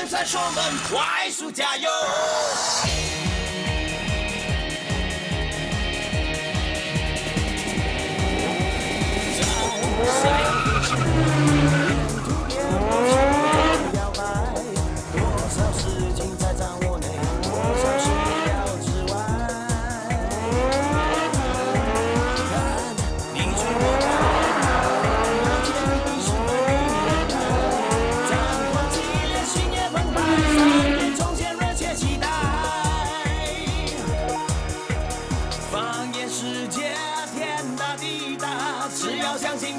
灯闪烁们快速加油！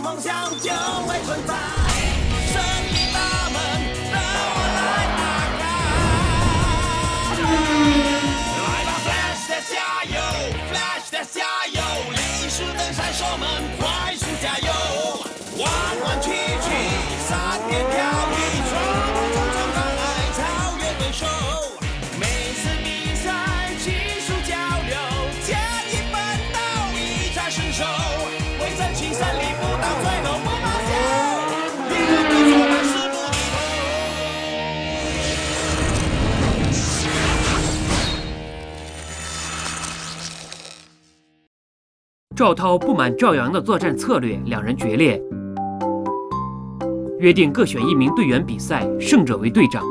梦想就会存在，胜利大门让我来打开。来吧 ，Flash 的加油 ，Flash 的加油，历史灯闪烁们快速加油，弯弯曲曲，三边跳跃，闯闯闯障碍，超越对手。每次比赛技术交流，建议奋斗，一战身手，为争取胜利。赵涛不满赵阳的作战策略，两人决裂，约定各选一名队员比赛，胜者为队长。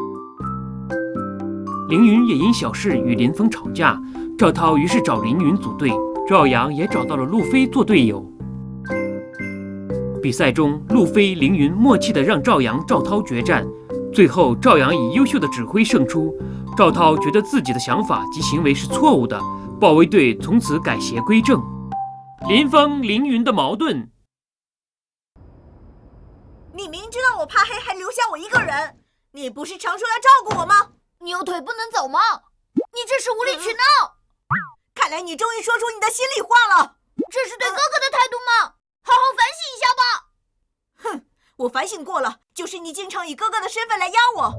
凌云也因小事与林峰吵架，赵涛于是找凌云组队，赵阳也找到了路飞做队友。比赛中，路飞、凌云默契地让赵阳、赵涛决战，最后赵阳以优秀的指挥胜出。赵涛觉得自己的想法及行为是错误的，保卫队从此改邪归正。林峰、凌云的矛盾。你明知道我怕黑，还留下我一个人，你不是常说要照顾我吗？你有腿不能走吗？你这是无理取闹！看来你终于说出你的心里话了。这是对哥哥的态度吗？好好反省一下吧。哼，我反省过了，就是你经常以哥哥的身份来压我。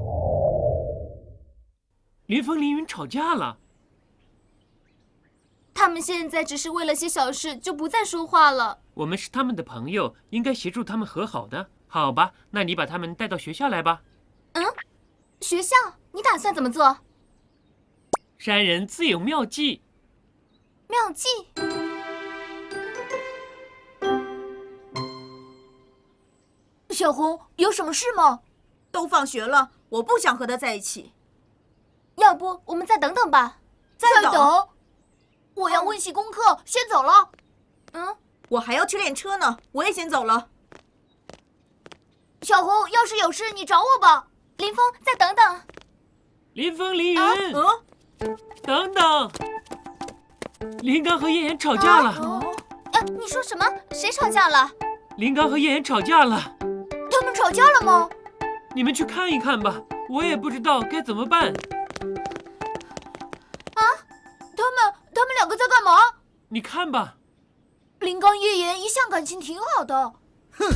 林峰、凌云吵架了。他们现在只是为了些小事就不再说话了。我们是他们的朋友，应该协助他们和好的。好吧，那你把他们带到学校来吧。学校？你打算怎么做？山人自有妙计。妙计？小红，有什么事吗？都放学了，我不想和他在一起。要不我们再等等吧。再等？我要温习功课，先走了。我还要去练车呢，我也先走了。小红，要是有事你找我吧。林峰，再等等。林峰、凌云，等等，林刚和叶妍吵架了。你说什么？谁吵架了？林刚和叶妍吵架了。他们吵架了吗？你们去看一看吧，我也不知道该怎么办。他们两个在干嘛？你看吧。林刚、叶妍一向感情挺好的。哼！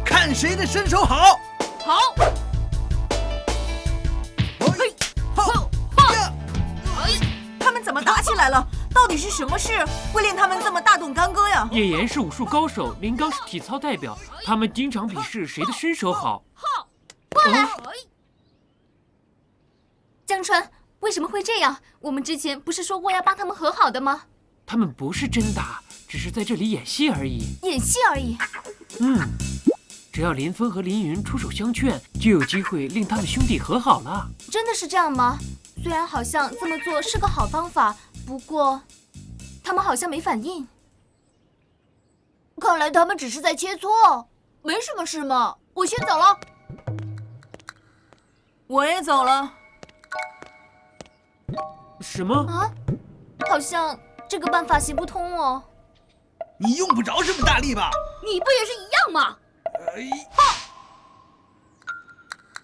看谁的身手好！好！他们怎么打起来了？到底是什么事会令他们这么大动干戈呀？叶妍是武术高手，林刚是体操代表，他们经常比试谁的身手好。过来！江川，为什么会这样？我们之前不是说过要帮他们和好的吗？他们不是真打，只是在这里演戏而已。演戏而已。只要林峰和凌云出手相劝，就有机会令他们兄弟和好了。真的是这样吗？虽然好像这么做是个好方法，不过他们好像没反应。看来他们只是在切磋，没什么事嘛。我先走了。我也走了。什么？好像这个办法行不通哦。你用不着这么大力吧？你不也是一样吗？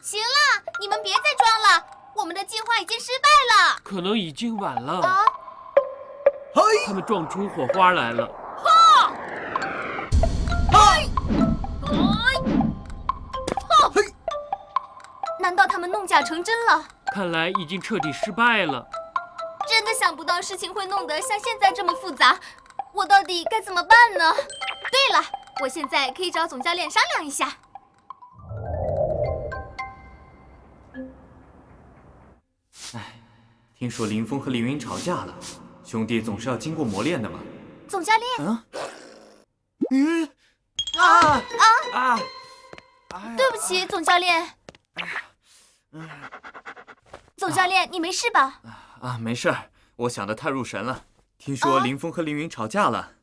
行了，你们别再装了，我们的计划已经失败了。可能已经晚了。他们撞出火花来了。难道他们弄假成真了？看来已经彻底失败了。真的想不到事情会弄得像现在这么复杂。我到底该怎么办呢？对了，我现在可以找总教练商量一下。听说林峰和凌云吵架了，兄弟总是要经过磨练的嘛。总教练，对不起，总教练。总教练，你没事吧？没事儿，我想得太入神了。听说林峰和凌云吵架了。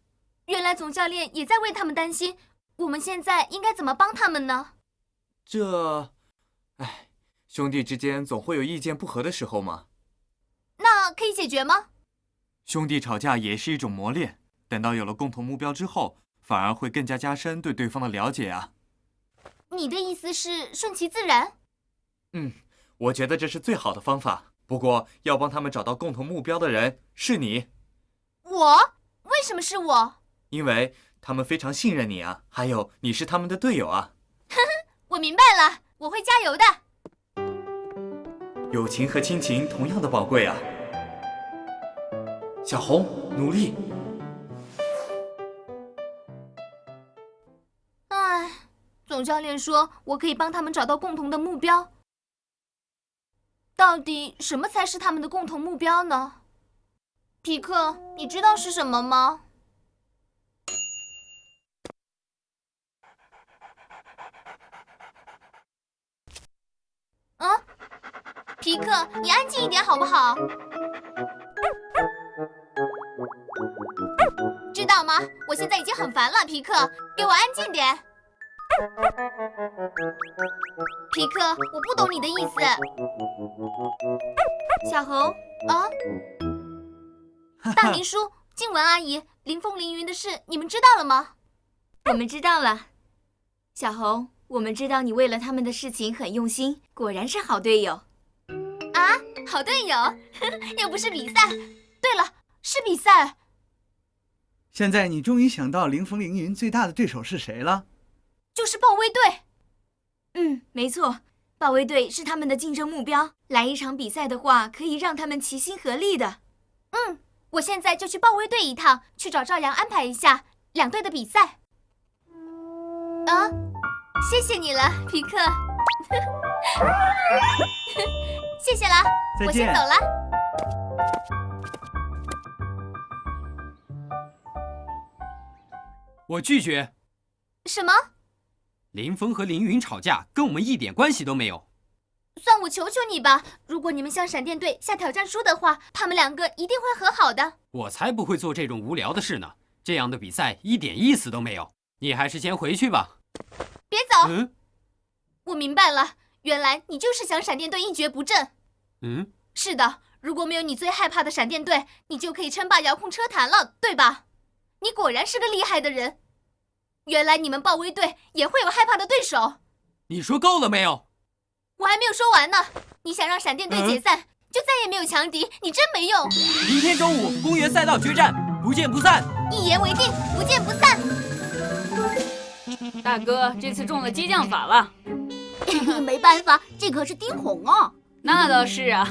原来总教练也在为他们担心。我们现在应该怎么帮他们呢？兄弟之间总会有意见不合的时候嘛。那可以解决吗？兄弟吵架也是一种磨练，等到有了共同目标之后，反而会更加加深对对方的了解啊。你的意思是顺其自然？我觉得这是最好的方法。不过要帮他们找到共同目标的人是你。我？为什么是我？因为他们非常信任你啊，还有你是他们的队友啊。我明白了，我会加油的。友情和亲情同样的宝贵啊。小红，努力。总教练说我可以帮他们找到共同的目标。到底什么才是他们的共同目标呢？皮克，你知道是什么吗？皮克，你安静一点好不好？知道吗？我现在已经很烦了，皮克，给我安静点。皮克，我不懂你的意思。小红，大明叔、静雯阿姨、林峰、凌云的事，你们知道了吗？我们知道了。小红，我们知道你为了他们的事情很用心，果然是好队友。好队友，又不是比赛。对了，是比赛。现在你终于想到林峰、凌云最大的对手是谁了？就是豹威队。没错，豹威队是他们的竞争目标。来一场比赛的话，可以让他们齐心合力的。我现在就去豹威队一趟，去找赵阳安排一下两队的比赛。谢谢你了，皮克。谢谢了，再见。我先走了。我拒绝。什么？林峰和凌云吵架跟我们一点关系都没有。算我求求你吧，如果你们向闪电队下挑战书的话，他们两个一定会和好的。我才不会做这种无聊的事呢，这样的比赛一点意思都没有。你还是先回去吧。别走。我明白了，原来你就是想闪电队一蹶不振。是的，如果没有你最害怕的闪电队，你就可以称霸遥控车坛了，对吧？你果然是个厉害的人。原来你们豹威队也会有害怕的对手。你说够了没有？我还没有说完呢。你想让闪电队解散，就再也没有强敌，你真没用。明天中午公园赛道决战，不见不散。一言为定，不见不散。大哥，这次中了激将法了。没办法，这可是丁红啊。那倒是啊。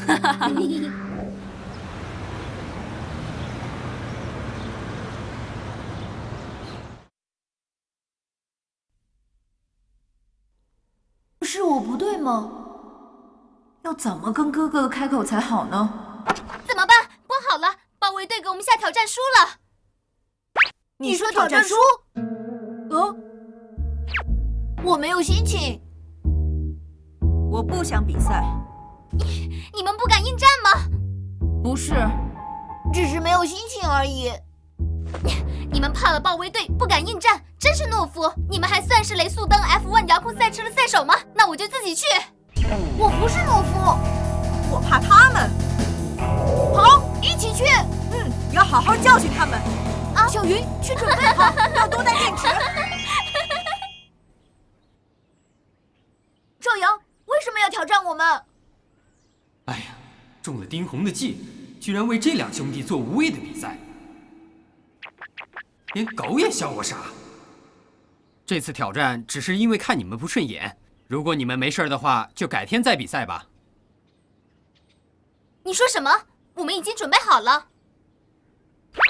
是我不对吗？要怎么跟哥哥开口才好呢？怎么办？不好了，豹威队给我们下挑战书了。你说挑战书？我没有心情。我不想比赛。你们不敢应战吗？不是，只是没有心情而已。你们怕了豹威队，不敢应战，真是懦夫！你们还算是雷速登 F1 遥控赛车的赛手吗？那我就自己去。我不是懦夫，我怕他们。好，一起去。要好好教训他们。小云，去准备好，要多带电池。赵阳，为什么要挑战我们？哎呀，中了丁红的计，居然为这两兄弟做无谓的比赛，连狗也笑我傻。这次挑战只是因为看你们不顺眼，如果你们没事的话，就改天再比赛吧。你说什么？我们已经准备好了。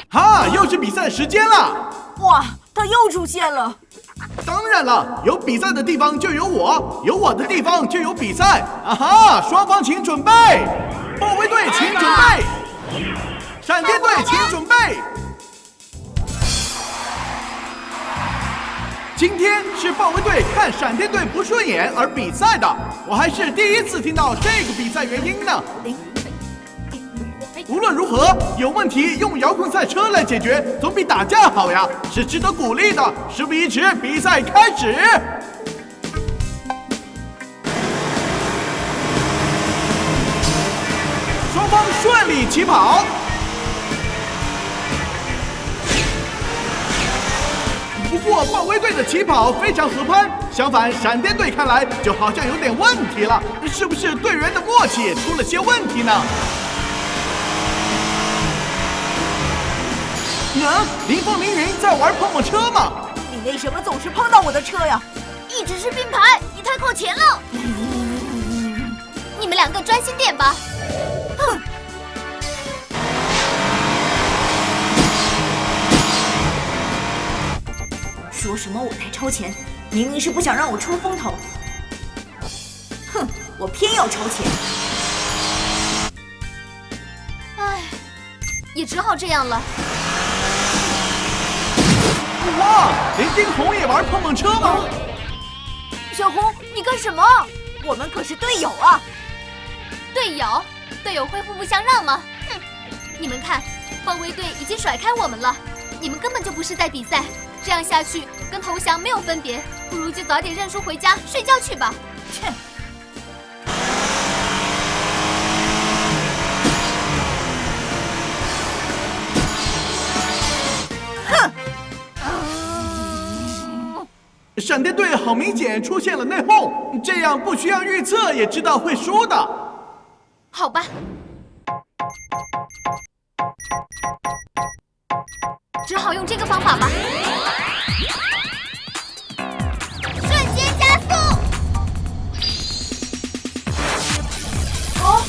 哈，又是比赛时间了！哇，他又出现了！当然了，有比赛的地方就有我，有我的地方就有比赛。啊哈，双方请准备，豹卫队请准备，闪电队请准备。今天是豹卫队看闪电队不顺眼而比赛的，我还是第一次听到这个比赛原因呢。无论如何，有问题用遥控赛车来解决，总比打架好呀，是值得鼓励的。事不宜迟，比赛开始。双方顺利起跑。不过豹卫队的起跑非常合拍，相反，闪电队看来就好像有点问题了，是不是队员的默契出了些问题呢？林峰凌云在玩碰碰车吗？你为什么总是碰到我的车呀？一直是并排，你太靠前了。你们两个专心点吧。哼！说什么我太超前，明明是不想让我出风头。哼，我偏要超前。唉，也只好这样了。哇，连丁红也玩碰碰车吗？小红，你干什么？我们可是队友啊！队友？队友会互不相让吗？哼！你们看，豹卫队已经甩开我们了，你们根本就不是在比赛，这样下去跟投降没有分别，不如就早点认输回家睡觉去吧。切！哼！闪电队好明显出现了内讧，这样不需要预测也知道会输的。好吧，只好用这个方法吧。瞬间加速！哦！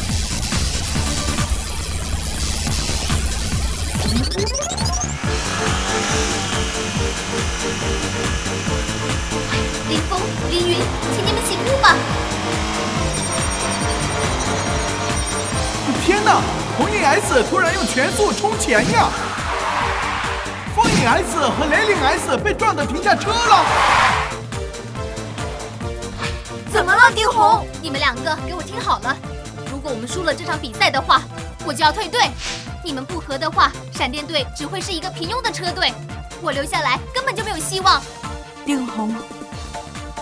林峰、凌云，请你们醒悟吧！天哪！红影 S 突然用全速冲前呀！风影 S 和雷凌 S 被撞得停下车了。怎么了，丁红？你们两个给我听好了，如果我们输了这场比赛的话，我就要退队。你们不和的话，闪电队只会是一个平庸的车队，我留下来根本就没有希望。丁红，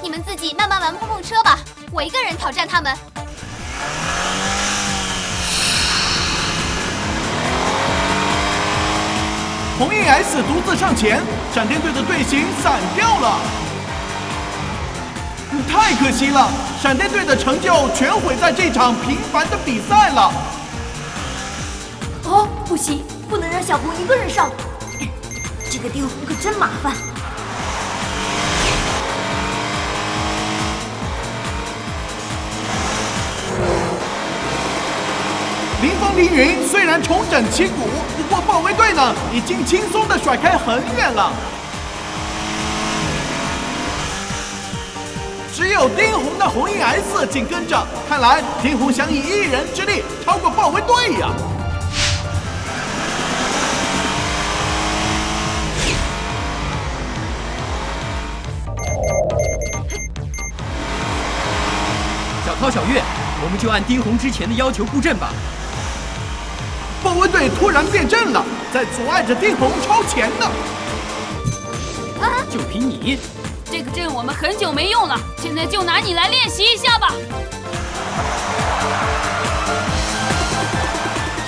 你们自己慢慢玩碰碰车吧，我一个人挑战他们。红影 S 独自上前，闪电队的队形散掉了。太可惜了，闪电队的成就全毁在这场平凡的比赛了。哦，不行，不能让小红一个人上。这个丁红可真麻烦。林峰凌云虽然重整旗鼓，不过豹卫队呢已经轻松地甩开很远了。只有丁红的红影 S 紧跟着，看来丁红想以一人之力超过豹卫队呀。小涛、小月，我们就按丁红之前的要求布阵吧。豹卫队突然变阵了，在阻碍着丁红超前呢。就凭你，这个阵我们很久没用了，现在就拿你来练习一下吧。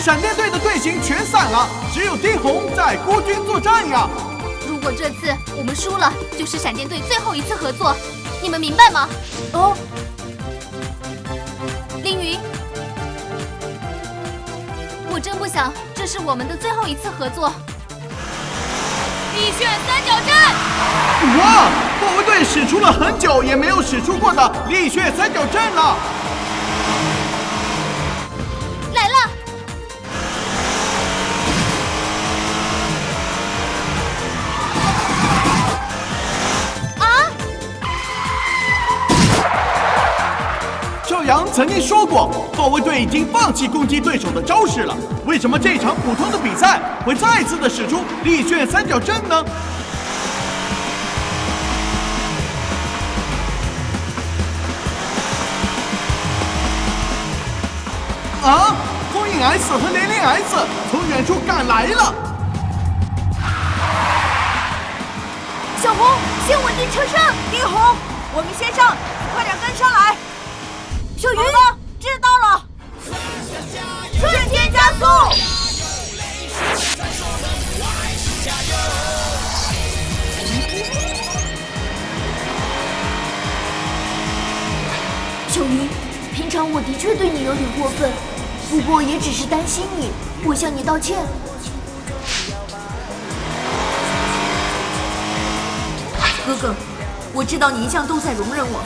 闪电队的队形全散了，只有丁红在孤军作战呀。如果这次我们输了，就是闪电队最后一次合作，你们明白吗？哦。凌云，我真不想这是我们的最后一次合作。力炫三角阵！哇，豹卫队使出了很久也没有使出过的力炫三角阵了。来了！阳曾经说过，豹卫队已经放弃攻击对手的招式了。为什么这场普通的比赛会再次的使出力炫三角阵呢？啊！封印 S 和连连 S 从远处赶来了。小红，先稳定车身。李红，我们先上，你快点跟上来。小云，知道了。瞬间加速。小云，平常我的确对你有点过分，不过也只是担心你，我向你道歉。哥哥，我知道你一向都在容忍我，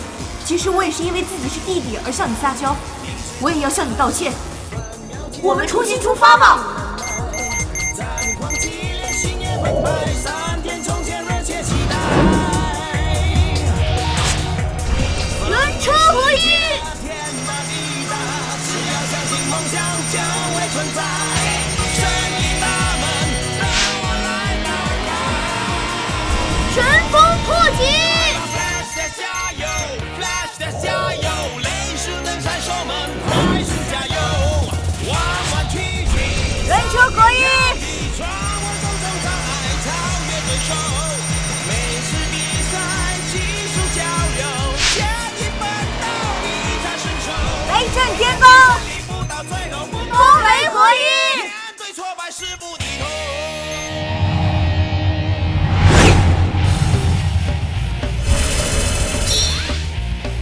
其实我也是因为自己是弟弟而向你撒娇，我也要向你道歉。我们重新出发吧。人车合一。旋风破击！人车合一！雷震天罡！风雷合一！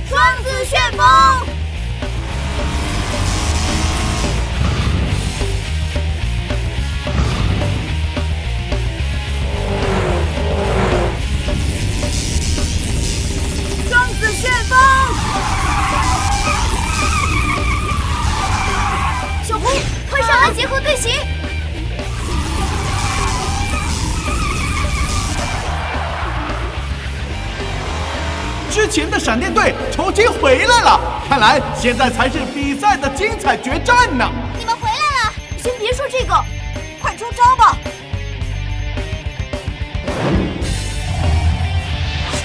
双子旋风！双子旋风！小红，快上来结合队形！之前的闪电队重新回来了，看来现在才是比赛的精彩决战呢。你们回来了，先别说这个，快出招吧！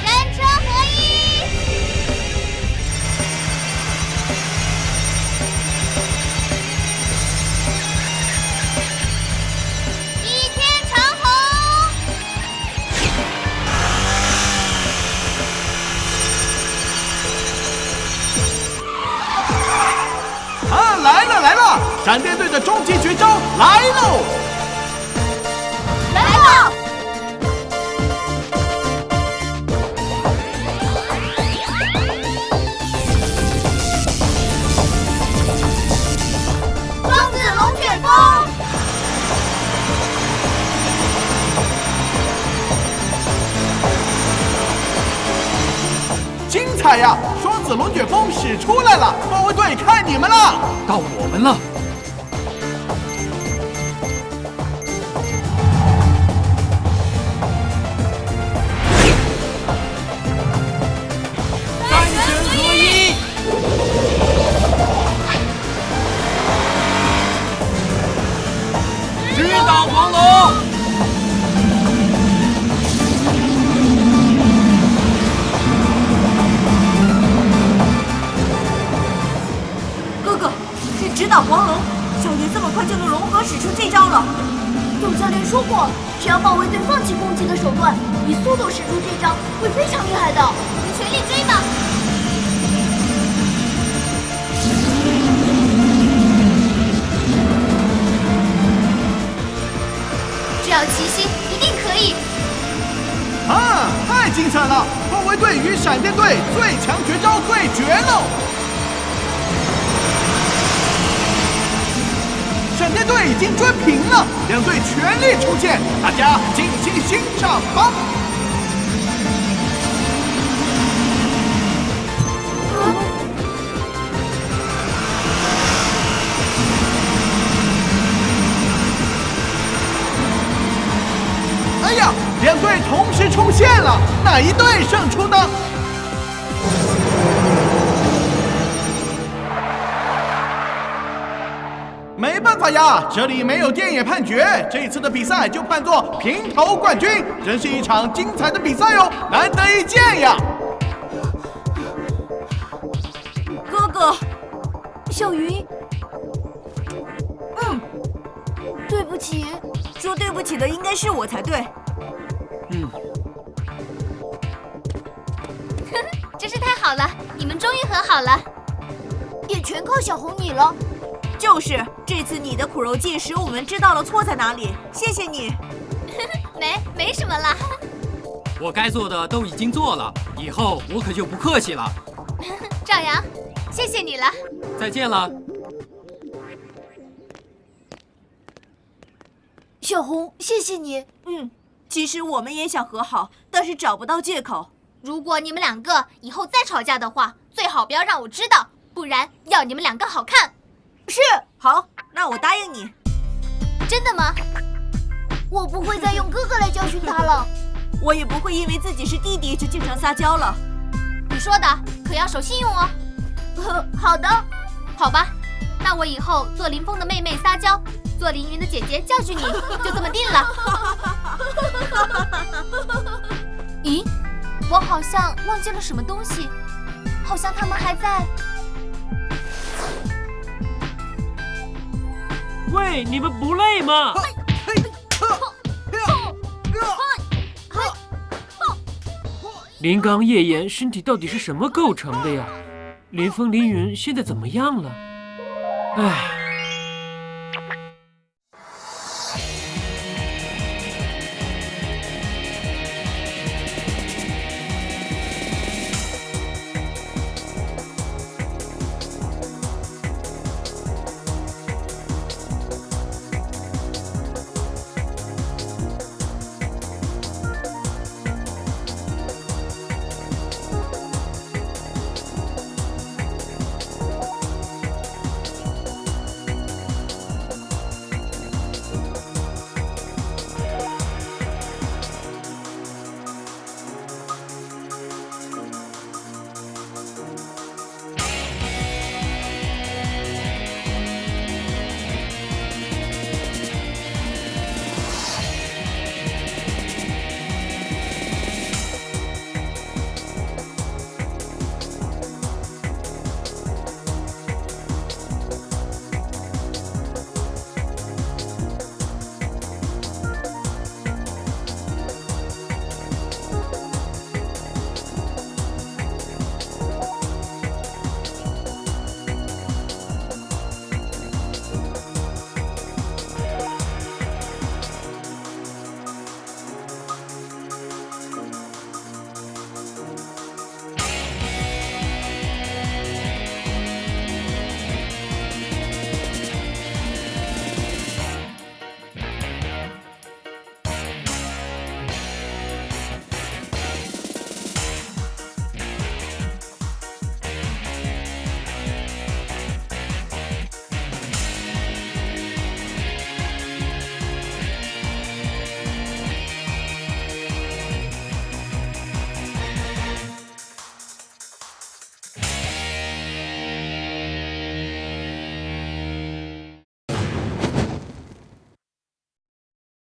人车合一！倚天长虹！啊，来了来了！闪电队的终极绝招来喽！来吧！双子龙卷风！精彩呀！双子龙卷风使出来了，豹卫队看你们了！到我们了。三神合一！直捣黄龙！哥哥，是直捣黄龙，小爷这么快就能融合使出这招了。总教练说过，只要豹卫队放弃攻击的手段，以速度使出这招，会非常厉害的。我们全力追吧！只要齐心，一定可以。啊，太精彩了！豹卫队与闪电队最强绝招对决喽！闪电队已经追平了，两队全力出现，大家尽情欣赏吧！哎呀，两队同时出现了，哪一队胜出呢？没办法呀，这里没有电野判决，这次的比赛就判作平头冠军，真是一场精彩的比赛哦，难得一见呀！哥哥，小云，对不起，说对不起的应该是我才对。真是太好了，你们终于和好了。也全靠小红你了。就是，这次你的苦肉计使我们知道了错在哪里，谢谢你。没什么啦。我该做的都已经做了，以后我可就不客气了。赵阳，谢谢你了。再见了。小红，谢谢你。其实我们也想和好，但是找不到借口。如果你们两个以后再吵架的话，最好不要让我知道，不然要你们两个好看。是，好，那我答应你。真的吗？我不会再用哥哥来教训他了。我也不会因为自己是弟弟就经常撒娇了。你说的可要守信用哦。好的。好吧，那我以后做林峰的妹妹撒娇，做凌云的姐姐教训你，就这么定了。咦，我好像忘记了什么东西，好像他们还在。喂，你们不累吗？林刚、叶岩身体到底是什么构成的呀？林峰、凌云现在怎么样了？唉。